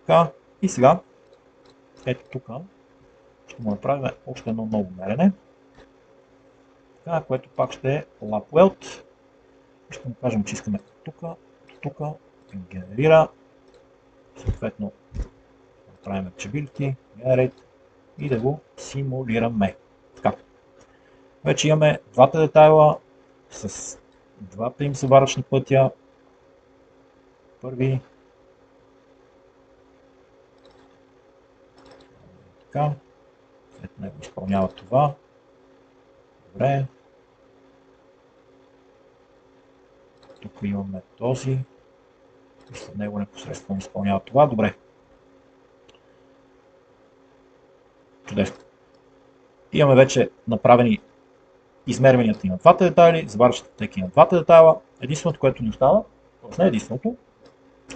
Така, и сега, ето тук, ще му направим още едно ново мерене, така, което пак ще е lap weld. Ще му кажем, че искаме тук, генерира, съответно направим Activity, Generate и да го симулираме. Така. Вече имаме двата детайла с двата им заваръчни пътя. Първи. Така. След него изпълнява това. Добре. Тук имаме този. И след него непосредствено изпълнява това. Добре. Чудесно. Имаме вече направени измерванията и на двата детайли, заварващите теки на двата детайла. Единственото, което ни остава, т.е. не единственото,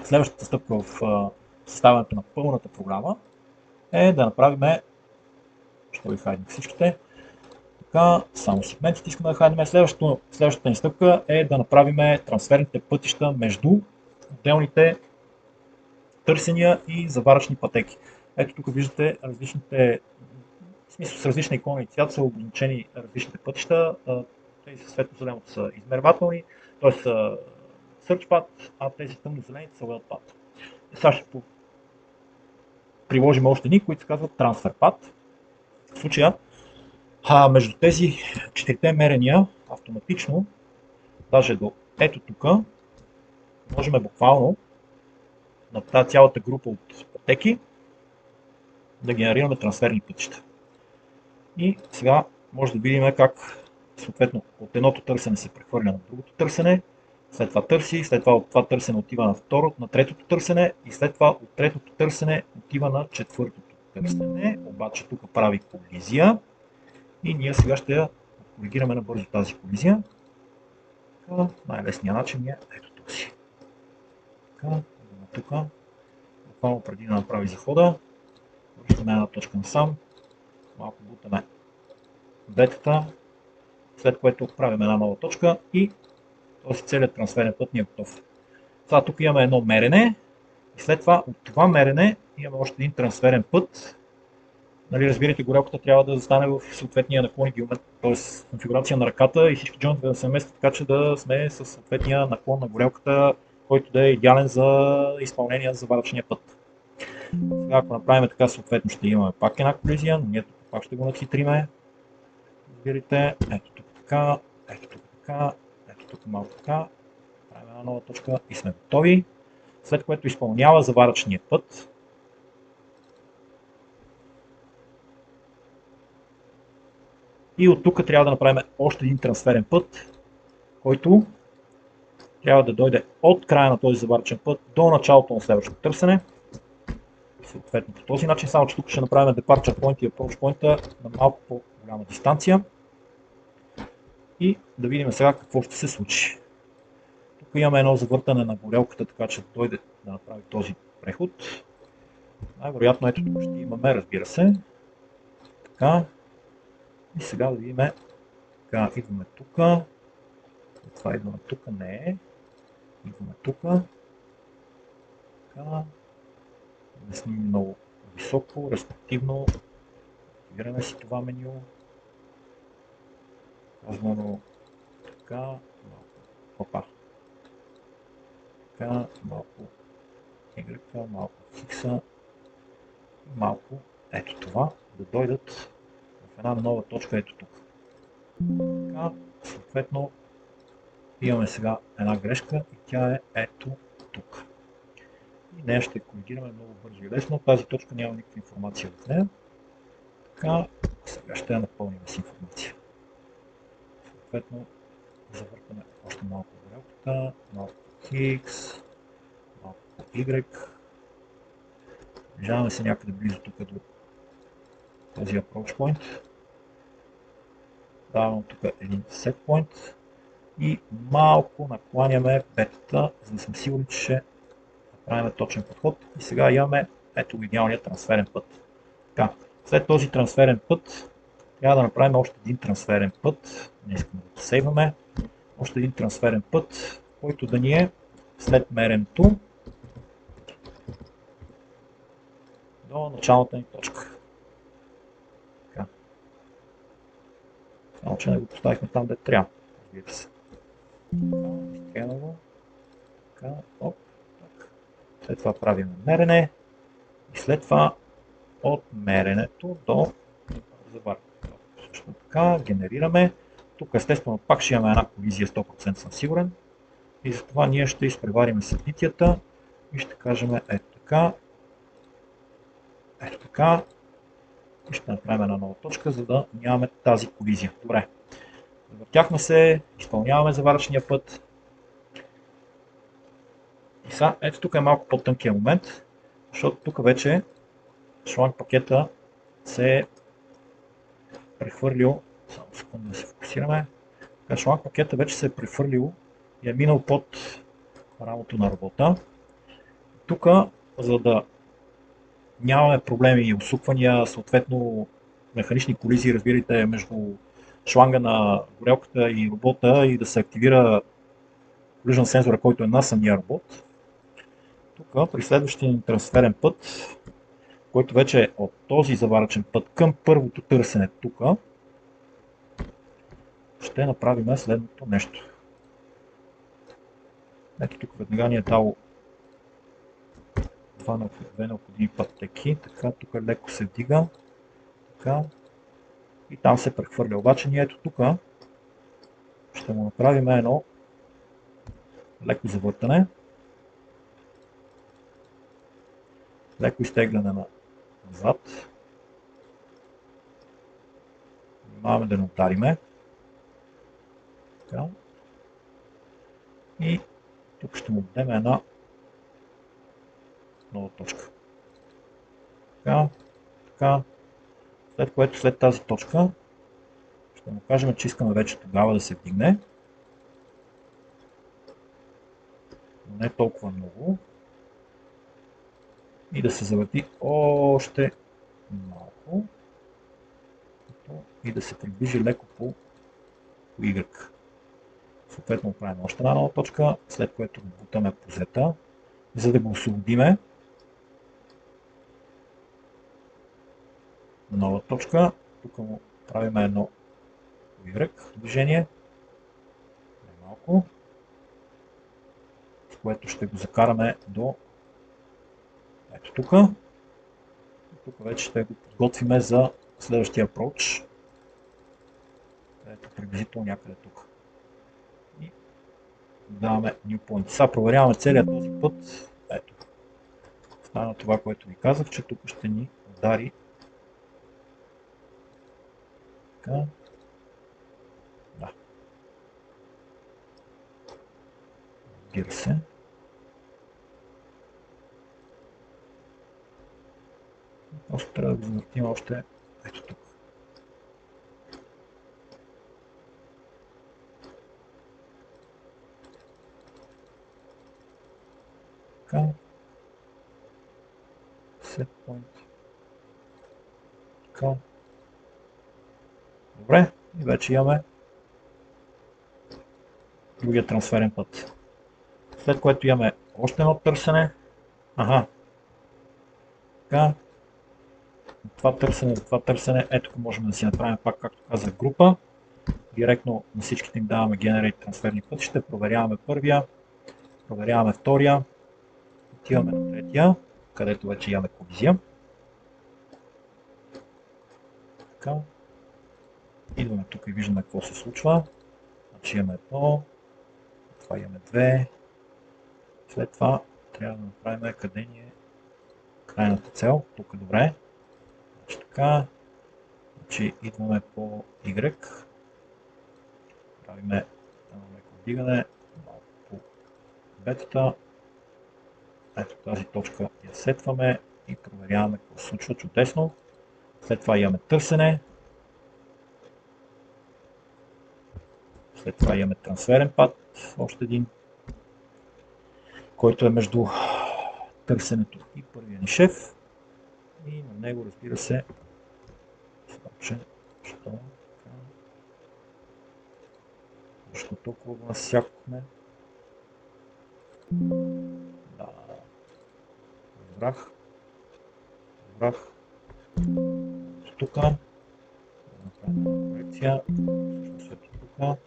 следващата стъпка в съставянето на пълната програма е да направим, ще ви хайдем всичките, така, само сегментите искаме да хайдем. Следващата ни стъпка е да направим трансферните пътища между отделните търсения и заваръчни пътеки. Ето тук виждате различните, в смисъл с различна икона и цвят са обозначени различните пътища. Тези са светло-зеленото са измервателни, т.е. са Search Path, а тези тъмно-зелените са Weld Path. Сега ще приложим още едни, които се казват Transfer Path. В случая, между тези четирите мерения автоматично, даже до ето тук, можем буквално на тази цялата група от пътеки да генерираме трансферни пътища. И сега може да видим как съответно от едното търсене се прехвърля на другото търсене, след това търси, след това от това търсене отива на третото търсене и след това от третото търсене отива на четвъртото търсене, обаче тук прави колизия и ние сега ще я коригираме набързо тази колизия. Най-лесният начин е ето този. Така, тук, буквално преди да направи захода, връщаме една точка насам, малко бутаме бетата, след което правим една нова точка и този целият трансферен път ни е готов. Сега тук имаме едно мерене и след това от това мерене имаме още един трансферен път. Нали, разбирате, горелката трябва да застане в съответния наклон и геометр, т.е. конфигурация на ръката и всички джойнтове да се местят така, че да сме с съответния наклон на горелката, който да е идеален за изпълнение на заваръчния път. Сега, ако направим така, съответно ще имаме пак една колизия, но ние тук пак ще го надхитриме. Разбирате, ето тук така, ето тук така, ето тук малко така. Правим една нова точка и сме готови. След което изпълнява заваръчния път. И от тук трябва да направим още един трансферен път, който трябва да дойде от края на този заваръчен път до началото на следващото търсене. Съответно по този начин, само че тук ще направим Departure Point и Approach Point на малко по-голяма дистанция. И да видим сега какво ще се случи. Тук имаме едно завъртане на горелката, така че да дойде да направи този преход. Най-вероятно ето тук ще имаме, разбира се. Така. И сега да видим. Така, идваме тук. Това идваме тук, не е. Идваме тук. Така. Не снимим много високо, респективно. Активираме си това меню. Казваме така. Малко. Опа. Така, малко Y, малко X и малко ето това, да дойдат в една нова точка ето тук. Така, съответно имаме сега една грешка и тя е ето тук. И нея ще коригираме много бързо и лесно. Тази точка няма никаква информация в нея. Така, сега ще я напълним с информация. Съответно завъртаме още малко горелката, малко X, малко Y. Приближаваме се някъде близо тук до този approach point. Давам тук един set point и малко накланяме бетата, за да сме сигурни, че ще направим точен подход. И сега имаме ето идеалният трансферен път. Така, след този трансферен път трябва да направим още един трансферен път. Не искаме да го сейваме. Още един трансферен път, който да ни е след меренето. до началната ни точка. Така. Само че не го поставихме там, де трябва. Разбира се. Изтриема го. Така, оп, так. След това правим мерене и след това от меренето до заварване. Също така, генерираме. Тук естествено пак ще имаме една колизия, 100% съм сигурен. И затова ние ще изпреварим събитията и ще кажем ето така, ето така. И ще направим една нова точка, за да нямаме тази колизия. Добре. Завъртяхме се, изпълняваме заваръчния път. И сега, ето тук е малко по-тънкия момент, защото тук вече шланг пакета се е прехвърлил, само секунда да се фокусираме, шланг пакета вече се е прехвърлил и е минал под рамото на робота. Тук, за да нямаме проблеми и усуквания, съответно механични колизии, разбирайте, между шланга на горелката и робота и да се активира collision сензора, който е на самия робот. Тук при следващия ни трансферен път, който вече е от този заварачен път към първото търсене тук, ще направим следното нещо. Ето тук веднага ни е дало две необходими пътеки, така тук леко се вдига, така и там се прехвърля. Обаче ние ето тук ще му направим едно леко завъртане, леко изтегляне назад. Внимаваме да не удариме. Така. И тук ще му дадем една нова точка. Така, така. След което след тази точка ще му кажем, че искаме вече тогава да се вдигне. Но не толкова много. И да се завърти още малко. И да се приближи леко по Y. Съответно правим още една нова точка, след което го бутаме по Z, за да го освободиме. Нова точка, тук му правим едно Y движение, малко, с което ще го закараме до ето тук. Тук вече ще го подготвим за следващия approach. Ето приблизително някъде тук. И даваме New Point. Сега проверяваме целият този път. Ето. Стана това, което ви казах, че тук ще ни удари. Така. Да. Разбира се. Просто трябва да го завъртим още ето тук. Така. Set point. Така. Добре. И вече имаме другия трансферен път. След което имаме още едно търсене. Ага. Така. Това търсене, ето можем да си направим пак, както казах, група. Директно на всичките им даваме Generate трансферни пътища, проверяваме първия, проверяваме втория, отиваме на третия, където вече имаме колизия. Така. Идваме тук и виждаме какво се случва. Значи имаме едно, това имаме две. След това трябва да направим къде ни е крайната цел. Тук е добре. Значи така. Значи идваме по Y. Правиме едно леко вдигане. Малко по бетата. Ето тази точка я сетваме и проверяваме какво се случва. Чудесно. След това имаме търсене. След това имаме трансферен път. Още един, който е между търсенето и първия ни шеф. И на него, разбира се, защо толкова го насякохме? Да, разбрах. разбрах. Тук направим корекция. Всъщност ето тук.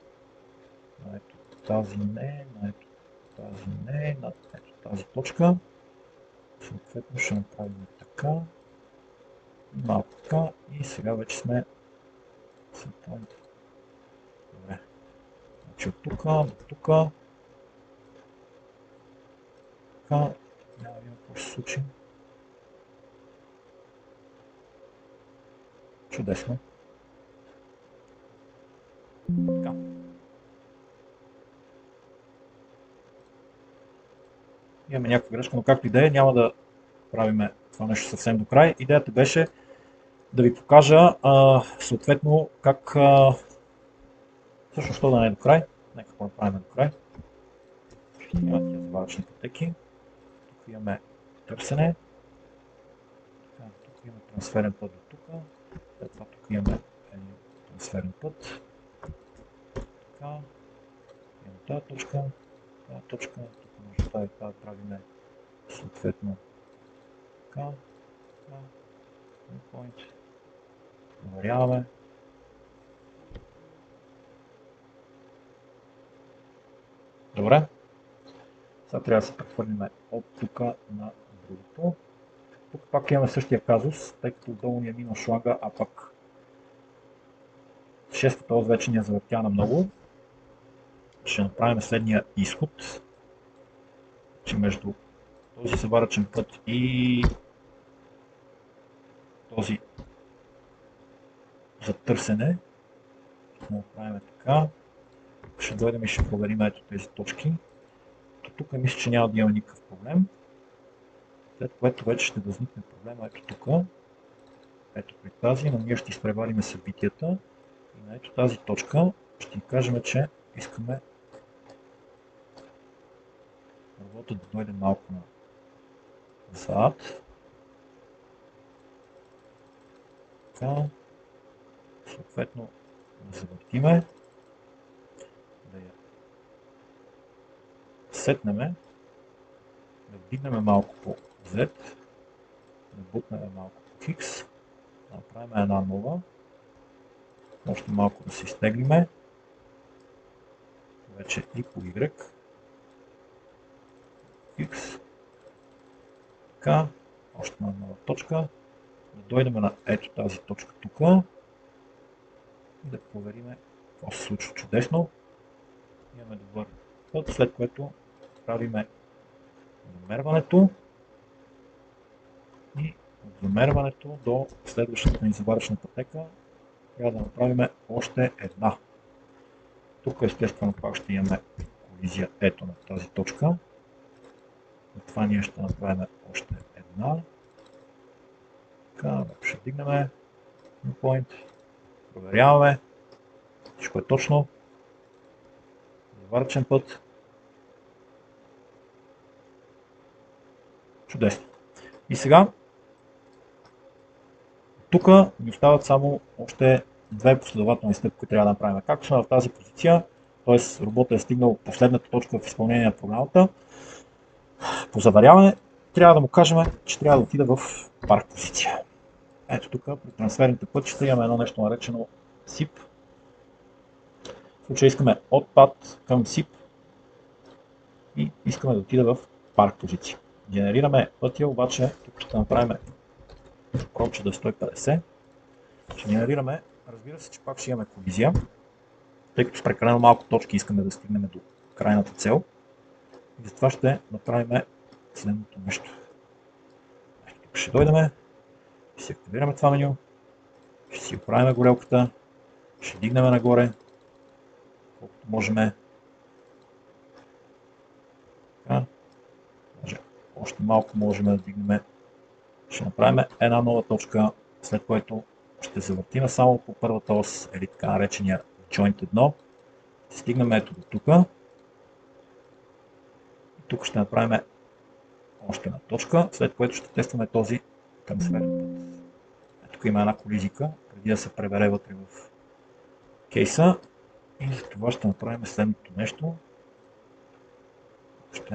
Ето тази не, ето тази не, ето тази точка. Съответно ще направим така. Малко така. И сега вече сме сетpoint. Добре. Значи от тук до тук. Така. Няма да видим какво ще се случи. Чудесно. Така. Имаме някаква грешка, но както и да е, няма да правим това нещо съвсем до край. Идеята беше да ви покажа съответно как всъщност то да не е до край. Нека го направим до край. Ще има тия заваръчни пътеки. Тук имаме търсене. Така, тук имаме трансферен път до тук. След това тук имаме един трансферен път. Така. Имаме тази точка. Тази точка. Тук може да правим съответно така. Така. Point. Проверяваме. Добре. Сега трябва да се прехвърлим от тук на другото. Тук пак имаме същия казус, тъй като отдолу ни е минал шлага, а пък шестата ос вече ни е завъртяна много. Ще направим следния изход, че между този заваръчен път и този за търсене ще направим така. Ще дойдем и ще проверим ето тези точки. Тук мисля, че няма да има никакъв проблем. След което вече ще възникне проблема ето тук. Ето при тази, но ние ще изпревариме събитията и на ето тази точка ще кажем, че искаме работа да дойде малко назад. Така. Съответно да завъртиме, да я сетнеме, да вдигнем малко по Z, да бутнем малко по X, да направим една нова, още малко да се изтеглиме, вече и по Y, X, така, още една нова точка, да дойдем на ето тази точка тук и да проверим какво се случва чудесно. Имаме добър път, след което правиме замерването и от замерването до следващата ни заваръчна пътека трябва да направим още една. Тук естествено пак ще имаме колизия ето на тази точка. Затова ние ще направим още една. Така, ще вдигнем point, проверяваме, всичко е точно. Заваръчен път. Чудесно. И сега тук ни остават само още две последователни стъпки, които трябва да направим. Както сме в тази позиция, т.е. роботът е стигнал последната точка в изпълнение на програмата, по заваряване трябва да му кажем, че трябва да отида в парк позиция. Ето тук при трансферните пътища имаме едно нещо наречено SIP. В случая искаме от пад към SIP и искаме да отида в парк позиция. Генерираме пътя, обаче тук ще направим промче да е 150. Ще генерираме, разбира се, че пак ще имаме колизия, тъй като с прекалено малко точки искаме да стигнем до крайната цел. И затова ще направим следното нещо. Тук ще дойдем, ще си активираме това меню, ще си оправим горелката, ще дигнем нагоре, колкото можем. Така. Още малко можем да дигнем. Ще направим една нова точка, след което ще завъртим само по първата ос, или така наречения Joint 1. Ще стигнем ето до тук. И тук ще направим още една точка, след което ще тестваме този трансферен път. Тук има една колизика, преди да се пребере вътре в кейса. И за това ще направим следното нещо. Ще